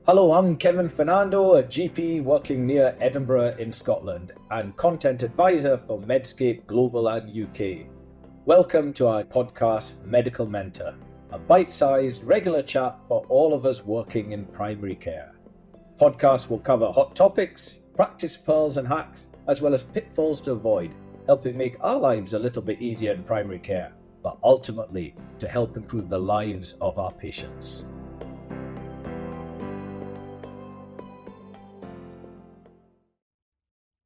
Hello, I'm Kevin Fernando, a GP working near Edinburgh in Scotland and content advisor for Medscape Global and UK. Welcome to our podcast, Medical Mentor, a bite-sized regular chat for all of us working in primary care. Podcasts will cover hot topics, practice pearls and hacks, as well as pitfalls to avoid, helping make our lives a little bit easier in primary care, but ultimately to help improve the lives of our patients.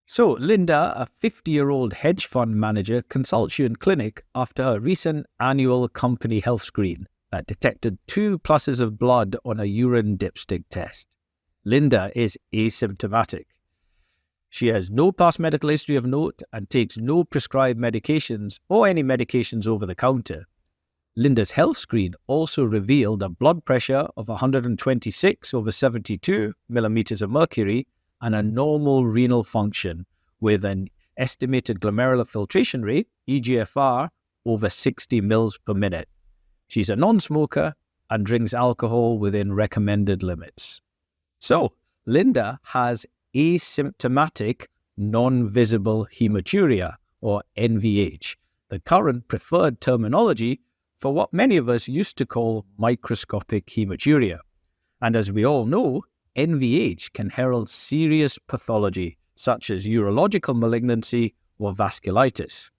So, Linda, a 50-year-old hedge fund manager, consults you in clinic after her recent annual company health screen that detected 2 pluses of blood on a urine dipstick test. Linda is asymptomatic. She has no past medical history of note and takes no prescribed medications or any medications over the counter. Linda's health screen also revealed a blood pressure of 126/72 millimeters of mercury and a normal renal function with an estimated glomerular filtration rate, eGFR, over 60 mils per minute. She's a non-smoker and drinks alcohol within recommended limits. So, Linda has asymptomatic non-visible hematuria, or NVH, the current preferred terminology for what many of us used to call microscopic hematuria. And as we all know, NVH can herald serious pathology, such as urological malignancy or vasculitis.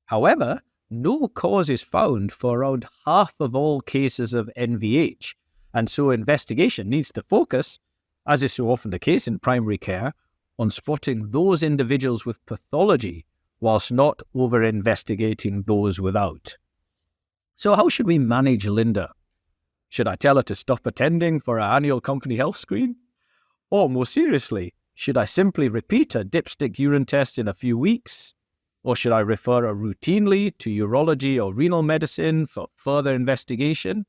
However, no cause is found for around half of all cases of NVH, and so investigation needs to focus, as is so often the case in primary care, on spotting those individuals with pathology, whilst not over-investigating those without. So how should we manage Linda? Should I tell her to stop attending for our annual company health screen? Or more seriously, should I simply repeat a dipstick urine test in a few weeks? Or should I refer her routinely to urology or renal medicine for further investigation?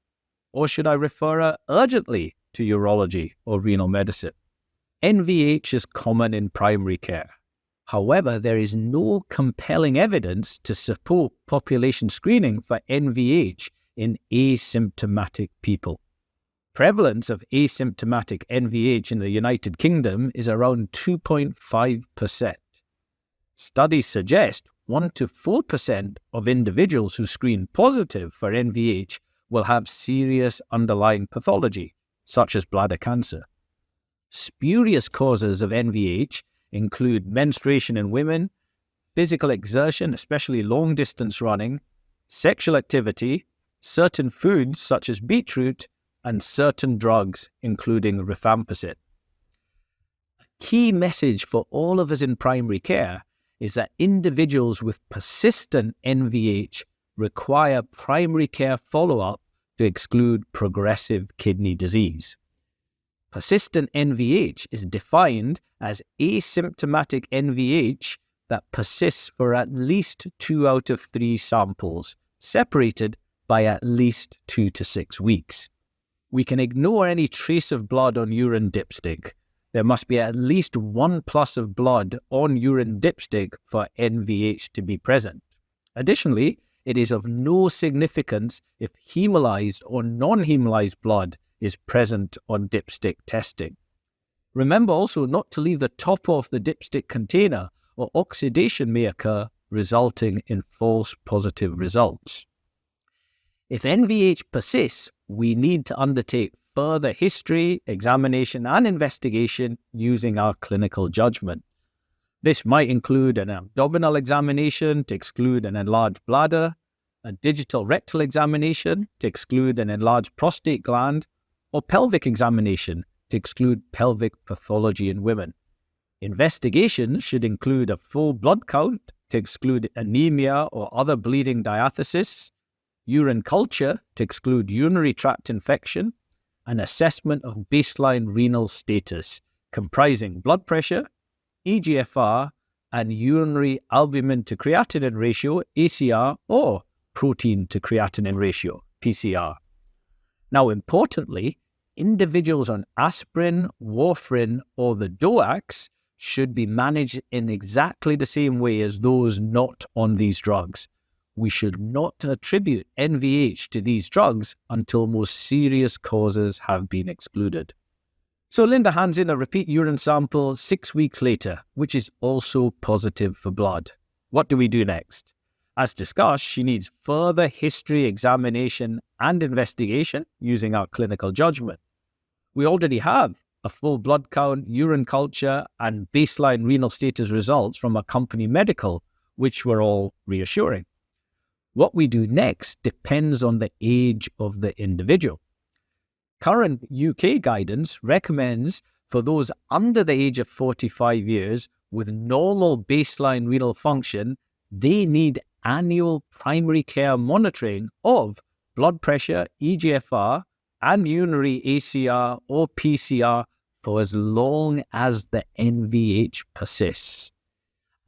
Or should I refer her urgently to urology or renal medicine? NVH is common in primary care. However, there is no compelling evidence to support population screening for NVH in asymptomatic people. Prevalence of asymptomatic NVH in the United Kingdom is around 2.5%. Studies suggest 1 to 4% of individuals who screen positive for NVH will have serious underlying pathology, such as bladder cancer. Spurious causes of NVH include menstruation in women, physical exertion, especially long-distance running, sexual activity, certain foods such as beetroot, and certain drugs, including rifampicin. A key message for all of us in primary care is that individuals with persistent NVH require primary care follow-up to exclude progressive kidney disease. Persistent NVH is defined as asymptomatic NVH that persists for at least 2 out of 3 samples, separated by at least 2 to 6 weeks. We can ignore any trace of blood on urine dipstick. There must be at least 1 plus of blood on urine dipstick for NVH to be present. Additionally, it is of no significance if hemolyzed or non-hemolyzed blood is present on dipstick testing. Remember also not to leave the top of the dipstick container, or oxidation may occur, resulting in false positive results. If NVH persists, we need to undertake further history, examination, and investigation using our clinical judgment. This might include an abdominal examination to exclude an enlarged bladder, a digital rectal examination to exclude an enlarged prostate gland, or pelvic examination to exclude pelvic pathology in women. Investigation should include a full blood count to exclude anemia or other bleeding diathesis, urine culture to exclude urinary tract infection, and assessment of baseline renal status, comprising blood pressure, eGFR, and urinary albumin to creatinine ratio, ACR, or protein to creatinine ratio, PCR. Now, importantly, individuals on aspirin, warfarin, or the DOACs should be managed in exactly the same way as those not on these drugs. We should not attribute NVH to these drugs until more serious causes have been excluded. So Linda hands in a repeat urine sample 6 weeks later, which is also positive for blood. What do we do next? As discussed, she needs further history examination and investigation using our clinical judgment. We already have a full blood count, urine culture, and baseline renal status results from a company medical, which were all reassuring. What we do next depends on the age of the individual. Current UK guidance recommends for those under the age of 45 years with normal baseline renal function, they need annual primary care monitoring of blood pressure, eGFR, and urinary ACR or PCR for as long as the NVH persists.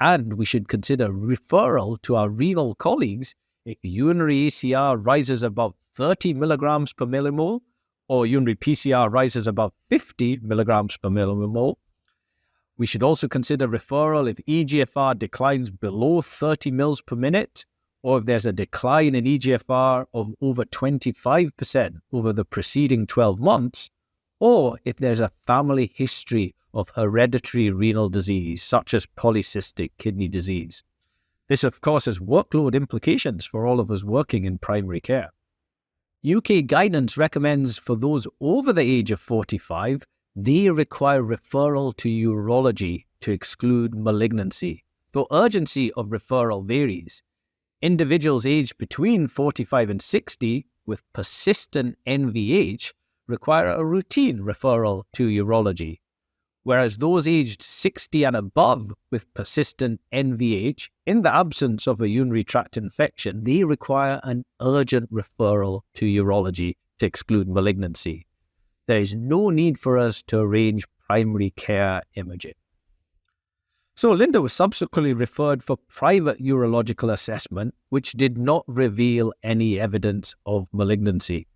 And we should consider referral to our renal colleagues if urinary ACR rises above 30 milligrams per millimole or urinary PCR rises above 50 milligrams per millimole. We should also consider referral if eGFR declines below 30 mils per minute, or if there's a decline in eGFR of over 25% over the preceding 12 months, or if there's a family history of hereditary renal disease, such as polycystic kidney disease. This, of course, has workload implications for all of us working in primary care. UK guidance recommends for those over the age of 45, they require referral to urology to exclude malignancy, though urgency of referral varies. Individuals aged between 45 and 60 with persistent NVH require a routine referral to urology, whereas those aged 60 and above with persistent NVH, in the absence of a urinary tract infection, they require an urgent referral to urology to exclude malignancy. There is no need for us to arrange primary care imaging. So Linda was subsequently referred for private urological assessment, which did not reveal any evidence of malignancy.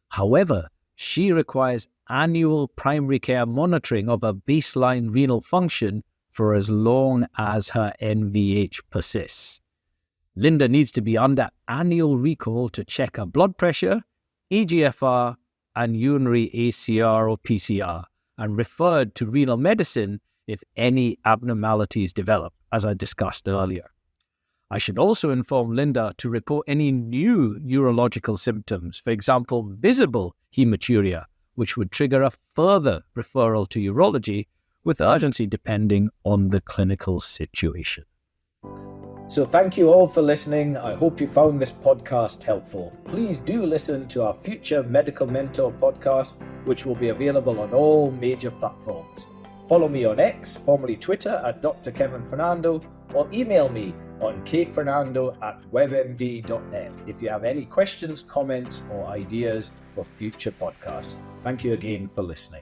However, she requires annual primary care monitoring of her baseline renal function for as long as her NVH persists. Linda needs to be under annual recall to check her blood pressure, eGFR, and urinary ACR or PCR, and referred to renal medicine if any abnormalities develop, as I discussed earlier. I should also inform Linda to report any new urological symptoms, for example, visible hematuria, which would trigger a further referral to urology with urgency depending on the clinical situation. So thank you all for listening. I hope you found this podcast helpful. Please do listen to our future Medical Mentor podcast, which will be available on all major platforms. Follow me on X, formerly Twitter, at Dr. Kevin Fernando, or email me on kfernando@webmd.net if you have any questions, comments, or ideas for future podcasts. Thank you again for listening.